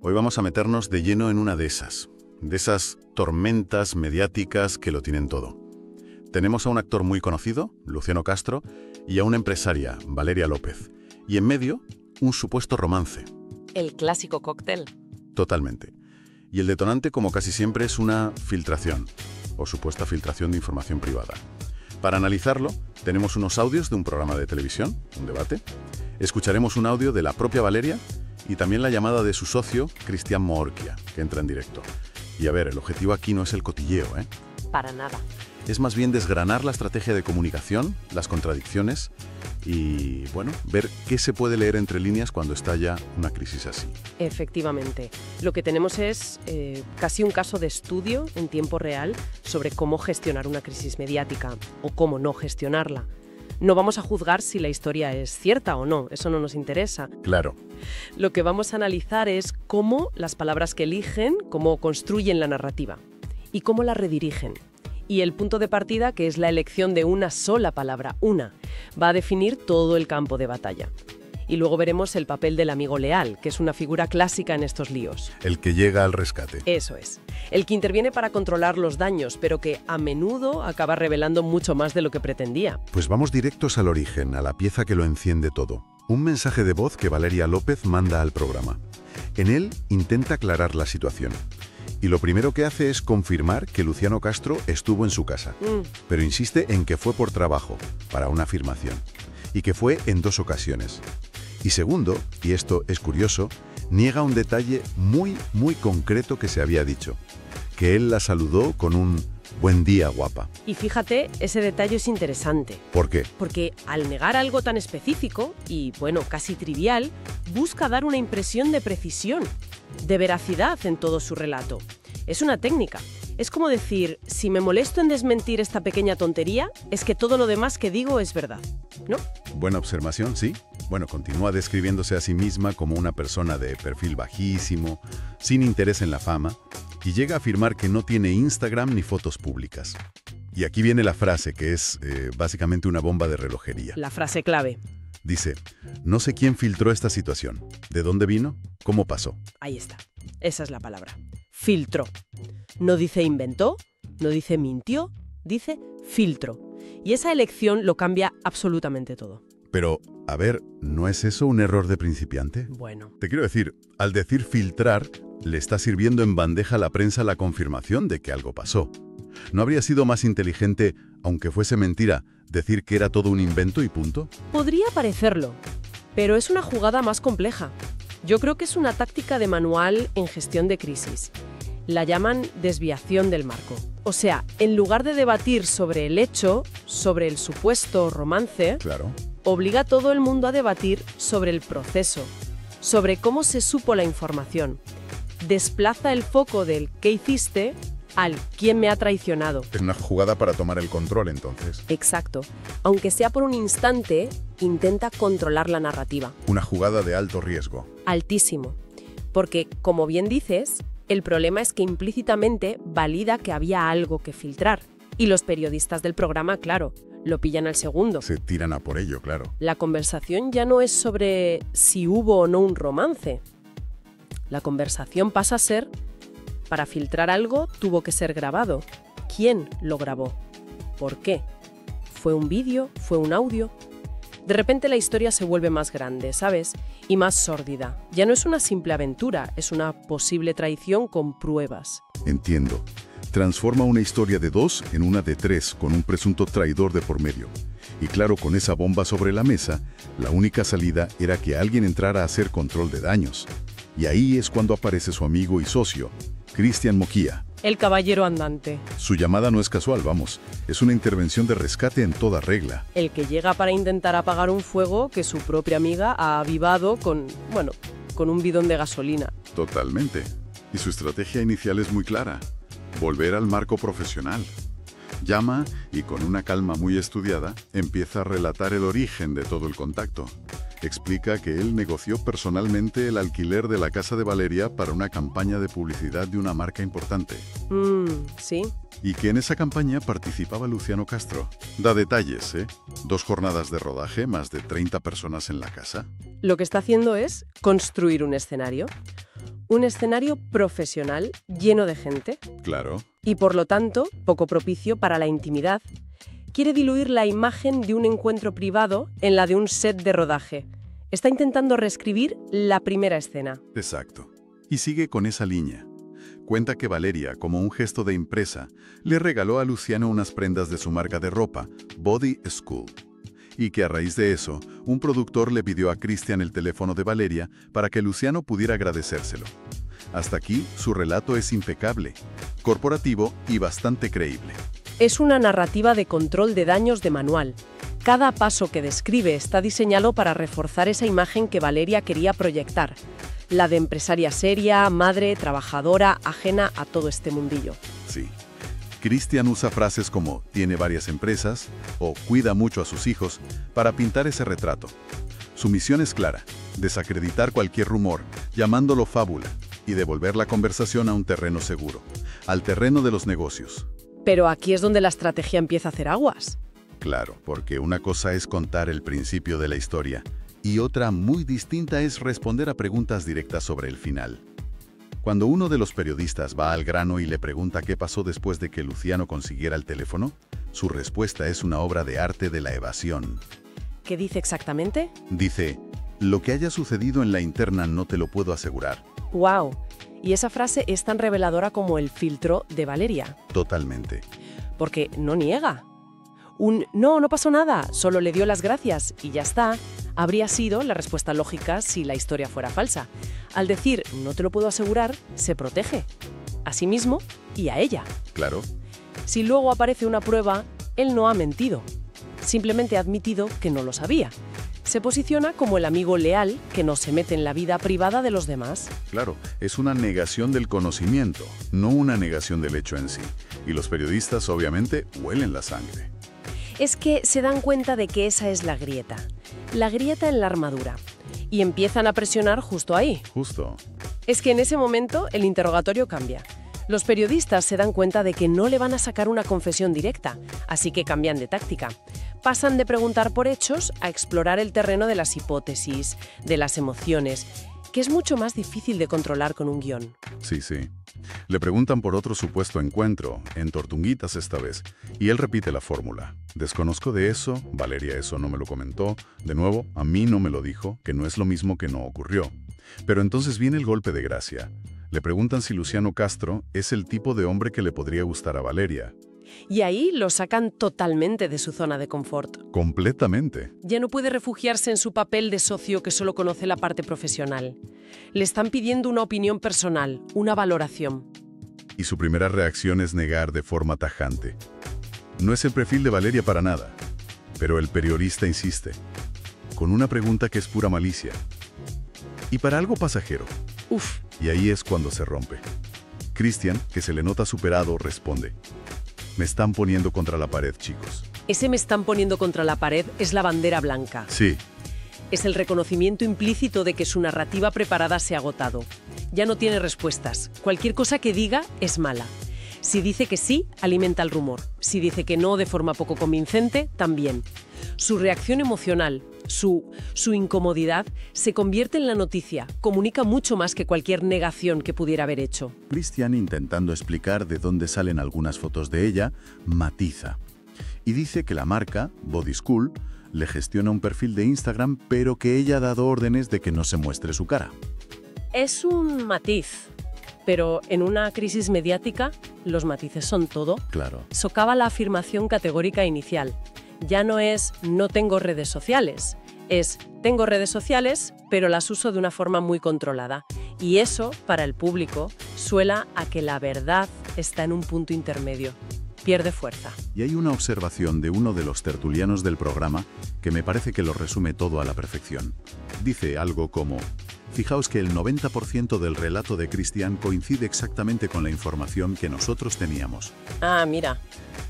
Hoy vamos a meternos de lleno en una de esas tormentas mediáticas que lo tienen todo. Tenemos a un actor muy conocido, Luciano Castro, y a una empresaria, Valeria López. Y en medio, un supuesto romance. El clásico cóctel. Totalmente. Y el detonante, como casi siempre, es una filtración, o supuesta filtración de información privada. Para analizarlo, tenemos unos audios de un programa de televisión, un debate. Escucharemos un audio de la propia Valeria y también la llamada de su socio, Cristian Moorquia, que entra en directo. Y a ver, el objetivo aquí no es el cotilleo, ¿eh? Para nada. Es más bien desgranar la estrategia de comunicación, las contradicciones y, bueno, ver qué se puede leer entre líneas cuando estalla una crisis así. Efectivamente. Lo que tenemos es casi un caso de estudio en tiempo real sobre cómo gestionar una crisis mediática o cómo no gestionarla. No vamos a juzgar si la historia es cierta o no, eso no nos interesa. Claro. Lo que vamos a analizar es cómo las palabras que eligen, cómo construyen la narrativa y cómo la redirigen. Y el punto de partida, que es la elección de una sola palabra, una, va a definir todo el campo de batalla. Y luego veremos el papel del amigo leal, que es una figura clásica en estos líos. El que llega al rescate. Eso es. El que interviene para controlar los daños, pero que a menudo acaba revelando mucho más de lo que pretendía. Pues vamos directos al origen, a la pieza que lo enciende todo. Un mensaje de voz que Valeria López manda al programa. En él intenta aclarar la situación. Y lo primero que hace es confirmar que Luciano Castro estuvo en su casa. Pero insiste en que fue por trabajo, para una filmación. Y que fue en 2 ocasiones. Y segundo, y esto es curioso, niega un detalle muy concreto que se había dicho. Que él la saludó con un «Buen día, guapa». Y fíjate, ese detalle es interesante. ¿Por qué? Porque al negar algo tan específico y, bueno, casi trivial, busca dar una impresión de precisión, de veracidad en todo su relato. Es una técnica. Es como decir, si me molesto en desmentir esta pequeña tontería, es que todo lo demás que digo es verdad, ¿no? Buena observación, sí. Bueno, continúa describiéndose a sí misma como una persona de perfil bajísimo, sin interés en la fama, y llega a afirmar que no tiene Instagram ni fotos públicas. Y aquí viene la frase, que es básicamente una bomba de relojería. La frase clave. Dice, no sé quién filtró esta situación. ¿De dónde vino? ¿Cómo pasó? Ahí está. Esa es la palabra. Filtró. No dice inventó, no dice mintió, dice filtro. Y esa elección lo cambia absolutamente todo. Pero, a ver, ¿no es eso un error de principiante? Bueno. Te quiero decir, al decir filtrar, le está sirviendo en bandeja a la prensa la confirmación de que algo pasó. ¿No habría sido más inteligente, aunque fuese mentira, decir que era todo un invento y punto? Podría parecerlo, pero es una jugada más compleja. Yo creo que es una táctica de manual en gestión de crisis. La llaman desviación del marco. O sea, en lugar de debatir sobre el hecho, sobre el supuesto romance, claro, obliga a todo el mundo a debatir sobre el proceso, sobre cómo se supo la información. Desplaza el foco del ¿qué hiciste? Al ¿quién me ha traicionado? Es una jugada para tomar el control, entonces. Exacto. Aunque sea por un instante, intenta controlar la narrativa. Una jugada de alto riesgo. Altísimo. Porque, como bien dices, el problema es que implícitamente valida que había algo que filtrar. Y los periodistas del programa, claro, lo pillan al segundo. Se tiran a por ello, claro. La conversación ya no es sobre si hubo o no un romance. La conversación pasa a ser, para filtrar algo tuvo que ser grabado. ¿Quién lo grabó? ¿Por qué? ¿Fue un vídeo? ¿Fue un audio? De repente la historia se vuelve más grande, ¿sabes? Y más sórdida. Ya no es una simple aventura, es una posible traición con pruebas. Entiendo. Transforma una historia de 2 en una de 3, con un presunto traidor de por medio. Y claro, con esa bomba sobre la mesa, la única salida era que alguien entrara a hacer control de daños. Y ahí es cuando aparece su amigo y socio, Cristian Moorquia. El caballero andante. Su llamada no es casual, vamos. Es una intervención de rescate en toda regla. El que llega para intentar apagar un fuego que su propia amiga ha avivado con un bidón de gasolina. Totalmente. Y su estrategia inicial es muy clara. Volver al marco profesional. Llama y con una calma muy estudiada empieza a relatar el origen de todo el contacto. Explica que él negoció personalmente el alquiler de la casa de Valeria para una campaña de publicidad de una marca importante. Sí. Y que en esa campaña participaba Luciano Castro. Da detalles, ¿eh? 2 jornadas de rodaje, más de 30 personas en la casa. Lo que está haciendo es construir un escenario. Un escenario profesional lleno de gente Claro. y, por lo tanto, poco propicio para la intimidad. Quiere diluir la imagen de un encuentro privado en la de un set de rodaje. Está intentando reescribir la primera escena. Exacto. Y sigue con esa línea. Cuenta que Valeria, como un gesto de empresa, le regaló a Luciano unas prendas de su marca de ropa, Body School. Y que a raíz de eso, un productor le pidió a Christian el teléfono de Valeria para que Luciano pudiera agradecérselo. Hasta aquí, su relato es impecable, corporativo y bastante creíble. Es una narrativa de control de daños de manual. Cada paso que describe está diseñado para reforzar esa imagen que Valeria quería proyectar. La de empresaria seria, madre, trabajadora, ajena a todo este mundillo. Sí. Christian usa frases como «tiene varias empresas» o «cuida mucho a sus hijos» para pintar ese retrato. Su misión es clara, desacreditar cualquier rumor, llamándolo fábula, y devolver la conversación a un terreno seguro, al terreno de los negocios. Pero aquí es donde la estrategia empieza a hacer aguas. Claro, porque una cosa es contar el principio de la historia, y otra muy distinta es responder a preguntas directas sobre el final. Cuando uno de los periodistas va al grano y le pregunta qué pasó después de que Luciano consiguiera el teléfono, su respuesta es una obra de arte de la evasión. ¿Qué dice exactamente? Dice, lo que haya sucedido en la interna no te lo puedo asegurar. ¡Wow! Y esa frase es tan reveladora como el filtro de Valeria. Totalmente. Porque no niega. No pasó nada, solo le dio las gracias y ya está, habría sido la respuesta lógica si la historia fuera falsa. Al decir no te lo puedo asegurar, se protege. A sí mismo y a ella. Claro. Si luego aparece una prueba, él no ha mentido. Simplemente ha admitido que no lo sabía. Se posiciona como el amigo leal que no se mete en la vida privada de los demás. Claro, es una negación del conocimiento, no una negación del hecho en sí. Y los periodistas, obviamente, huelen la sangre. Es que se dan cuenta de que esa es la grieta en la armadura, y empiezan a presionar justo ahí. Justo. Es que en ese momento el interrogatorio cambia. Los periodistas se dan cuenta de que no le van a sacar una confesión directa, así que cambian de táctica. Pasan de preguntar por hechos a explorar el terreno de las hipótesis, de las emociones, que es mucho más difícil de controlar con un guión. Sí. Le preguntan por otro supuesto encuentro, en Tortunguitas esta vez, y él repite la fórmula. Desconozco de eso, Valeria eso no me lo comentó, de nuevo, a mí no me lo dijo, que no es lo mismo que no ocurrió. Pero entonces viene el golpe de gracia. Le preguntan si Luciano Castro es el tipo de hombre que le podría gustar a Valeria. Y ahí lo sacan totalmente de su zona de confort. Completamente. Ya no puede refugiarse en su papel de socio que solo conoce la parte profesional. Le están pidiendo una opinión personal, una valoración. Y su primera reacción es negar de forma tajante. No es el perfil de Valeria para nada, pero el periodista insiste, con una pregunta que es pura malicia. Y para algo pasajero. Uf. Y ahí es cuando se rompe. Christian, que se le nota superado, responde, me están poniendo contra la pared, chicos. Ese me están poniendo contra la pared es la bandera blanca. Sí. Es el reconocimiento implícito de que su narrativa preparada se ha agotado. Ya no tiene respuestas. Cualquier cosa que diga es mala. Si dice que sí, alimenta el rumor. Si dice que no de forma poco convincente, también. Su reacción emocional, su incomodidad, se convierte en la noticia. Comunica mucho más que cualquier negación que pudiera haber hecho. Christian, intentando explicar de dónde salen algunas fotos de ella, matiza. Y dice que la marca, Body School, le gestiona un perfil de Instagram, pero que ella ha dado órdenes de que no se muestre su cara. Es un matiz, pero en una crisis mediática, los matices son todo. Claro. Socava la afirmación categórica inicial. Ya no es no tengo redes sociales, es tengo redes sociales, pero las uso de una forma muy controlada. Y eso, para el público, suena a que la verdad está en un punto intermedio. Pierde fuerza. Y hay una observación de uno de los tertulianos del programa que me parece que lo resume todo a la perfección. Dice algo como, fijaos que el 90% del relato de Christian coincide exactamente con la información que nosotros teníamos. Ah, mira.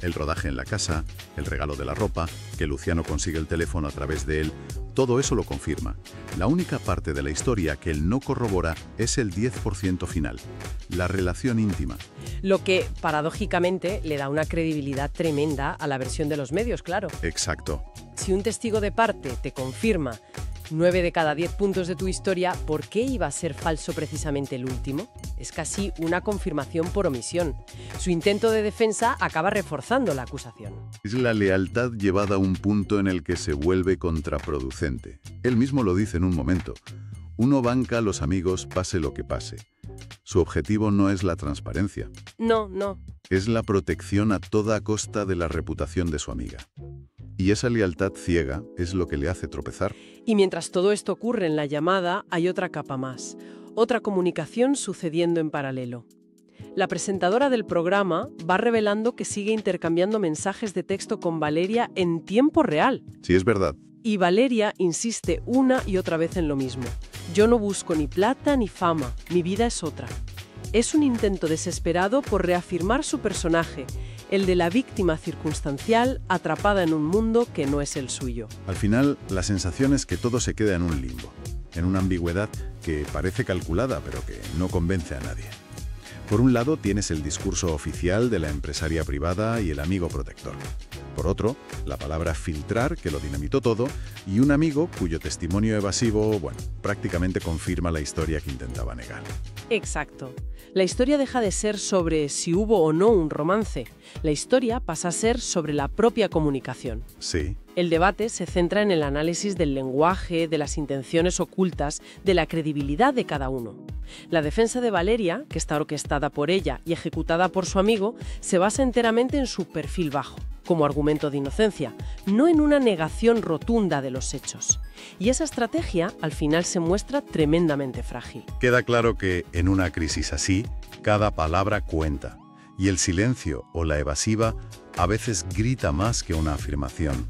El rodaje en la casa, el regalo de la ropa, que Luciano consigue el teléfono a través de él, todo eso lo confirma. La única parte de la historia que él no corrobora es el 10% final, la relación íntima. Lo que, paradójicamente, le da una credibilidad tremenda a la versión de los medios, claro. Exacto. Si un testigo de parte te confirma 9 de cada 10 puntos de tu historia, ¿por qué iba a ser falso precisamente el último? Es casi una confirmación por omisión. Su intento de defensa acaba reforzando la acusación. Es la lealtad llevada a un punto en el que se vuelve contraproducente. Él mismo lo dice en un momento. Uno banca a los amigos pase lo que pase. Su objetivo no es la transparencia. No. Es la protección a toda costa de la reputación de su amiga. Y esa lealtad ciega es lo que le hace tropezar. Y mientras todo esto ocurre en la llamada, hay otra capa más. Otra comunicación sucediendo en paralelo. La presentadora del programa va revelando que sigue intercambiando mensajes de texto con Valeria en tiempo real. Sí, es verdad. Y Valeria insiste una y otra vez en lo mismo. Yo no busco ni plata ni fama, mi vida es otra. Es un intento desesperado por reafirmar su personaje, el de la víctima circunstancial atrapada en un mundo que no es el suyo. Al final, la sensación es que todo se queda en un limbo, en una ambigüedad que parece calculada, pero que no convence a nadie. Por un lado, tienes el discurso oficial de la empresaria privada y el amigo protector. Por otro, la palabra filtrar, que lo dinamitó todo, y un amigo cuyo testimonio evasivo, prácticamente confirma la historia que intentaba negar. Exacto. La historia deja de ser sobre si hubo o no un romance. La historia pasa a ser sobre la propia comunicación. Sí. El debate se centra en el análisis del lenguaje, de las intenciones ocultas, de la credibilidad de cada uno. La defensa de Valeria, que está orquestada por ella y ejecutada por su amigo, se basa enteramente en su perfil bajo, como argumento de inocencia, no en una negación rotunda de los hechos. Y esa estrategia, al final, se muestra tremendamente frágil. Queda claro que, en una crisis así, cada palabra cuenta, y el silencio o la evasiva a veces grita más que una afirmación.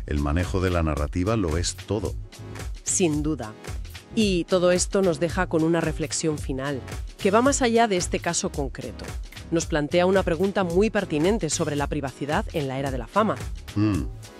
El manejo de la narrativa lo es todo. Sin duda. Y todo esto nos deja con una reflexión final, que va más allá de este caso concreto. Nos plantea una pregunta muy pertinente sobre la privacidad en la era de la fama.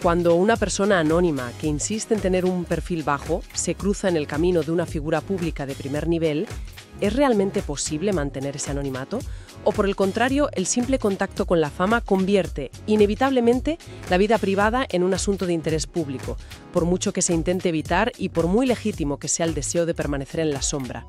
Cuando una persona anónima que insiste en tener un perfil bajo se cruza en el camino de una figura pública de primer nivel, ¿es realmente posible mantener ese anonimato? ¿O por el contrario, el simple contacto con la fama convierte, inevitablemente, la vida privada en un asunto de interés público, por mucho que se intente evitar y por muy legítimo que sea el deseo de permanecer en la sombra?